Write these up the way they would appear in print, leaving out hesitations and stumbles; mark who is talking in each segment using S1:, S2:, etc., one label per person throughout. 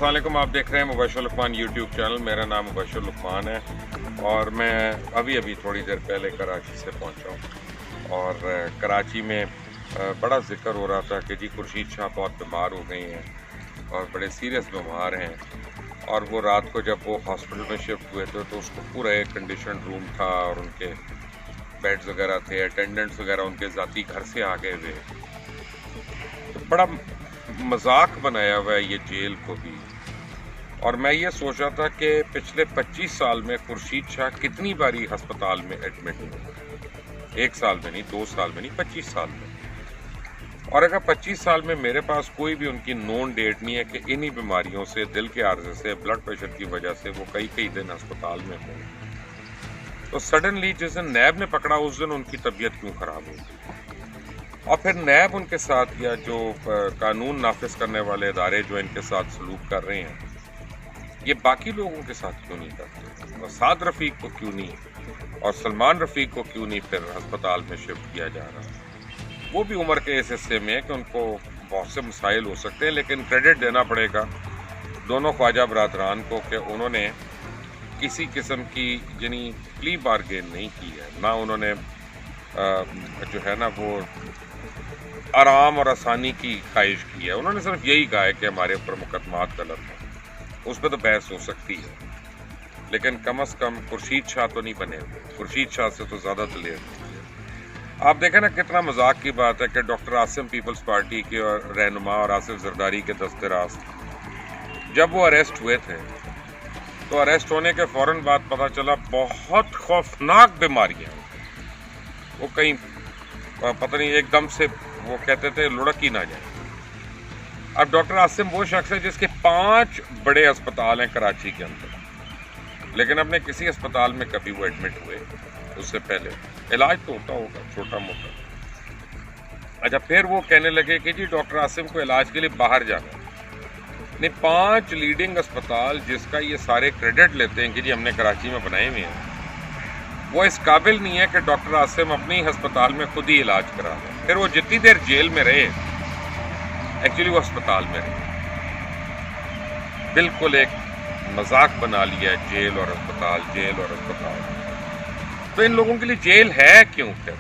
S1: अस्सलाम वालेकुम। आप देख रहे हैं मुबशर लुकमान यूट्यूब चैनल। मेरा नाम मुबशर लुकमान है और मैं अभी थोड़ी देर पहले कराची से पहुंचा हूं और कराची में बड़ा जिक्र हो रहा था कि जी खुर्शीद शाह बहुत बीमार हो गई हैं और बड़े सीरियस बीमार हैं। और वो रात को जब वो हॉस्पिटल में शिफ्ट हुए थे तो उसको पूरा एक कंडीशन रूम था और उनके बेड्स वगैरह थे, अटेंडेंट्स वगैरह उनके ज़ाती घर से आ गए हुए। तो बड़ा मजाक बनाया हुआ है ये जेल को भी। और मैं ये सोच रहा था कि पिछले 25 साल में खुर्शीद शाह कितनी बारी अस्पताल में एडमिट हुए। 1 साल में नहीं, 2 साल में नहीं, 25 साल में। और अगर 25 साल में मेरे पास कोई भी उनकी नोन डेट नहीं है कि इन्हीं बीमारियों से, दिल के आर्जे से, ब्लड प्रेशर की वजह से वो कई दिन अस्पताल में हो, तो सडनली जिस दिन नैब ने पकड़ा उस दिन उनकी तबीयत क्यों खराब होगी। और फिर नैब उनके साथ या जो कानून नाफिज करने वाले इदारे जो इनके साथ सलूक कर रहे हैं, ये बाकी लोगों के साथ क्यों नहीं करते। और साद रफ़ीक को क्यों नहीं और सलमान रफ़ीक को क्यों नहीं फिर अस्पताल में शिफ्ट किया जा रहा। वो भी उम्र के इस हिस्से में है कि उनको बहुत से मसाइल हो सकते हैं, लेकिन क्रेडिट देना पड़ेगा दोनों ख्वाजा बरादरान को कि उन्होंने किसी किस्म की यानी प्ली बारगेन नहीं की है, ना उन्होंने जो है ना वो आराम और आसानी की ख्वाहिश की है। उन्होंने सिर्फ यही कहा है कि हमारे ऊपर मुकदमात गलत हैं। उस पर तो बहस हो सकती है, लेकिन कम से कम खुर्शीद शाह तो नहीं बने हुए। खुर्शीद शाह से तो ज़्यादा दलेर है। आप देखें ना कितना मजाक की बात है कि डॉक्टर आसिम पीपल्स पार्टी के और रहनुमा और आसिफ जरदारी के दस्ते रास्त जब वो अरेस्ट हुए थे तो अरेस्ट होने के फ़ौरन बाद पता चला बहुत खौफनाक बीमारियाँ, वो कहीं पता नहीं एकदम से वो कहते थे लुढ़क ही ना जाए। अब डॉक्टर आसिम वो शख्स है जिसके 5 बड़े अस्पताल हैं कराची के अंदर, लेकिन अपने किसी अस्पताल में कभी वो एडमिट हुए उससे पहले इलाज तो होता होगा छोटा मोटा। अच्छा, फिर वो कहने लगे कि जी डॉक्टर आसिम को इलाज के लिए बाहर जाना नहीं। 5 लीडिंग अस्पताल जिसका ये सारे क्रेडिट लेते हैं कि जी हमने कराची में बनाए हुए हैं, वो इस काबिल नहीं है कि डॉक्टर आसिम अपने ही अस्पताल में खुद ही इलाज करा लें। फिर वो जितनी देर जेल में रहे एक्चुअली वो अस्पताल में रहे। बिल्कुल एक मजाक बना लिया है जेल और अस्पताल, जेल और अस्पताल। तो इन लोगों के लिए जेल है क्यों फिर।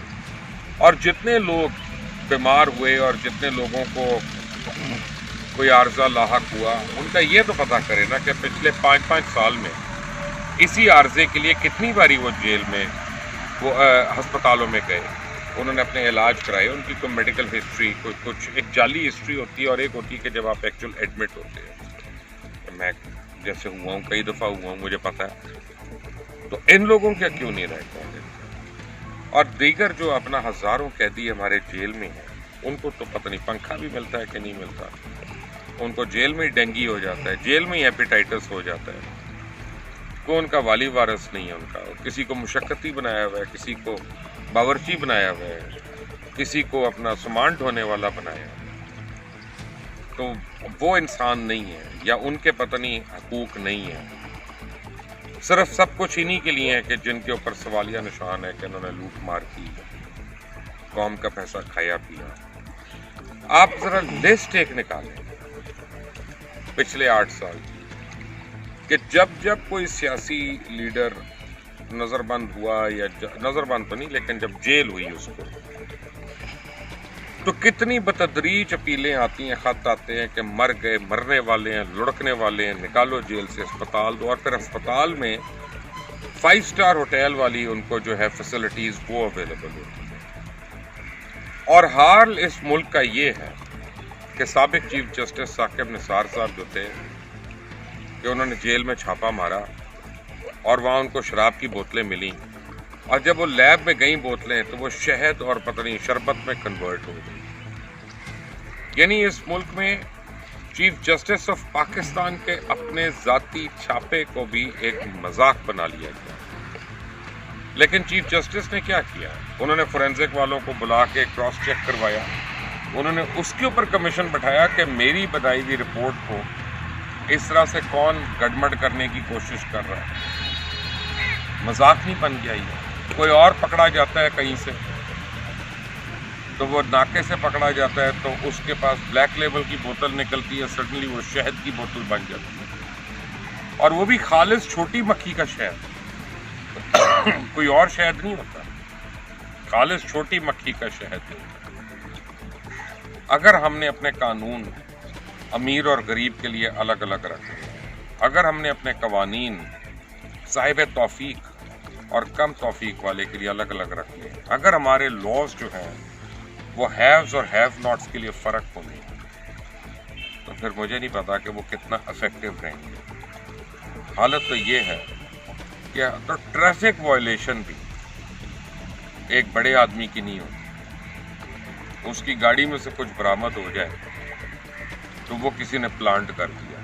S1: और जितने लोग बीमार हुए और जितने लोगों को कोई आर्जा लाहक हुआ, उनका ये तो पता करे ना कि पिछले 5 साल में इसी आर्जे के लिए कितनी बारी वो जेल में वो अस्पतालों में गए, उन्होंने अपने इलाज कराए। उनकी कोई मेडिकल हिस्ट्री, कोई कुछ एक जाली हिस्ट्री होती है और एक होती है कि जब आप एक्चुअल एडमिट होते हैं। मैं जैसे हुआ हूँ, कई दफ़ा हुआ हूँ, मुझे पता है। तो इन लोगों का क्यों नहीं रहता है। और दीगर जो अपना हज़ारों कैदी हमारे जेल में हैं, उनको तो पता नहीं पंखा भी मिलता है कि नहीं मिलता। उनको जेल में ही डेंगी हो जाता है, जेल में ही हेपेटाइटिस हो जाता है। को उनका वाली वारस नहीं है उनका। किसी को मुशक्कती बनाया हुआ है, किसी को बावर्ची बनाया हुआ है, किसी को अपना सामान ढोने वाला बनाया है। तो वो इंसान नहीं है या उनके पता नहीं हकूक नहीं है। सिर्फ सब कुछ इन्हीं के लिए है कि जिनके ऊपर सवालिया निशान है कि उन्होंने लूट मार की, कौम का पैसा खाया पिया। आप जरा लिस्ट एक निकालें पिछले 8 साल की कि जब कोई सियासी लीडर नज़रबंद हुआ, या नज़रबंद तो नहीं लेकिन जब जेल हुई उसको, तो कितनी बतदरीज अपीलें आती हैं, ख़त आते हैं कि मर गए, मरने वाले हैं, लुढ़कने वाले हैं, निकालो जेल से, अस्पताल दो। और फिर अस्पताल में 5 स्टार होटल वाली उनको जो है फैसिलिटीज़ वो अवेलेबल होती है। और हाल इस मुल्क का ये है कि साबिक चीफ जस्टिस साकिब निसार साहब जो थे कि उन्होंने जेल में छापा मारा और वहाँ उनको शराब की बोतलें मिली, और जब वो लैब में गई बोतलें तो वो शहद और पता नहीं शरबत में कन्वर्ट हो गई। यानी इस मुल्क में चीफ जस्टिस ऑफ पाकिस्तान के अपने ज़ाती छापे को भी एक मजाक बना लिया गया। लेकिन चीफ जस्टिस ने क्या किया, उन्होंने फोरेंसिक वालों को बुला के क्रॉस चेक करवाया। उन्होंने उसके ऊपर कमीशन बैठाया कि मेरी बनाई हुई रिपोर्ट को इस तरह से कौन गड़बड़ करने की कोशिश कर रहा है। मजाक नहीं बन गया ये। कोई और पकड़ा जाता है कहीं से, तो वो नाके से पकड़ा जाता है तो उसके पास ब्लैक लेबल की बोतल निकलती है, सडनली वो शहद की बोतल बन जाती है, और वो भी खालिस छोटी मक्खी का शहद कोई और शहद नहीं होता, खालिस छोटी मक्खी का शहद है। अगर हमने अपने कानून अमीर और गरीब के लिए अलग अलग रखे, अगर हमने अपने कवानीन साहिब तौफीक और कम तौफीक वाले के लिए अलग अलग रखे, अगर हमारे लॉज जो हैं वो हैव्स और हैव नॉट्स के लिए फ़र्क होंगे, तो फिर मुझे नहीं पता कि वो कितना इफेक्टिव रहेंगे। हालत तो ये है कि तो ट्रैफिक वायलेशन भी एक बड़े आदमी की नहीं होती, उसकी गाड़ी में से कुछ बरामद हो जाए तो वो किसी ने प्लांट कर दिया,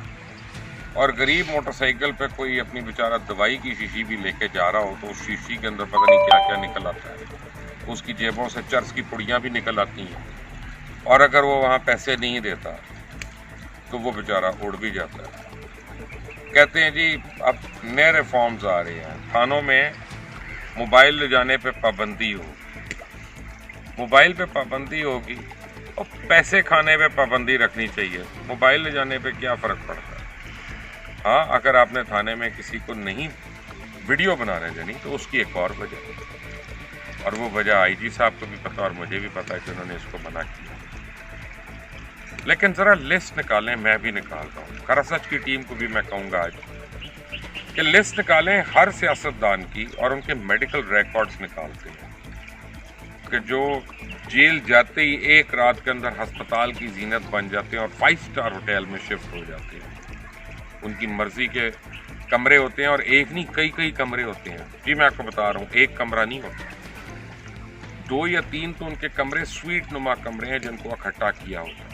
S1: और गरीब मोटरसाइकिल पे कोई अपनी बेचारा दवाई की शीशी भी लेके जा रहा हो तो उस शीशी के अंदर पता नहीं क्या क्या निकल आता है, उसकी जेबों से चर्च की पुड़ियाँ भी निकल आती हैं, और अगर वो वहाँ पैसे नहीं देता तो वो बेचारा उड़ भी जाता है। कहते हैं जी अब नए रिफॉर्म्स आ रहे हैं, थानों में मोबाइल ले जाने पे पाबंदी हो, मोबाइल पे पाबंदी होगी और पैसे खाने पे पाबंदी रखनी चाहिए, मोबाइल ले जाने पे क्या फ़र्क पड़ता है। हाँ, अगर आपने थाने में किसी को नहीं वीडियो बनाने देनी तो उसकी एक और वजह है, और वो वजह आईजी साहब को भी पता और मुझे भी पता है कि उन्होंने इसको मना किया। लेकिन ज़रा लिस्ट निकालें, मैं भी निकालता हूँ, खरा सच की टीम को भी मैं कहूँगा आज कि लिस्ट निकालें हर सियासतदान की, और उनके मेडिकल रिकॉर्ड्स निकालते हैं कि जो जेल जाते ही एक रात के अंदर अस्पताल की जीनत बन जाते हैं और 5 स्टार होटल में शिफ्ट हो जाते हैं। उनकी मर्जी के कमरे होते हैं, और एक नहीं कई कई कमरे होते हैं। जी मैं आपको बता रहा हूँ, एक कमरा नहीं होता, 2 या 3 तो उनके कमरे स्वीट नुमा कमरे हैं जिनको इकट्ठा किया होता है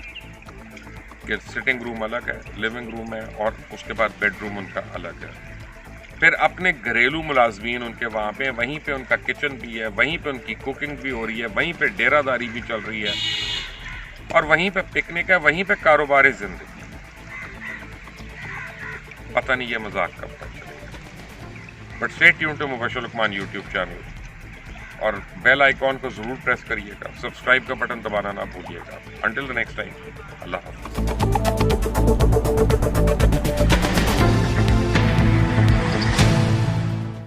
S1: कि सिटिंग रूम अलग है, लिविंग रूम है, और उसके बाद बेडरूम उनका अलग है। फिर अपने घरेलू मुलाजमीन उनके वहाँ पे, वहीं पे उनका किचन भी है, वहीं पे उनकी कुकिंग भी हो रही है, वहीं पे डेरादारी भी चल रही है, और वहीं पे पिकनिक है, वहीं पे कारोबार जिंदगी। पता नहीं ये मजाक कब तक चलेगा, but stay tuned to Mubashar Luqman YouTube channel, और बेल आइकॉन को ज़रूर प्रेस करिएगा, सब्सक्राइब का बटन दबाना ना भूलिएगा। अंटिल द नेक्स्ट टाइम, अल्लाह हाफ़िज़।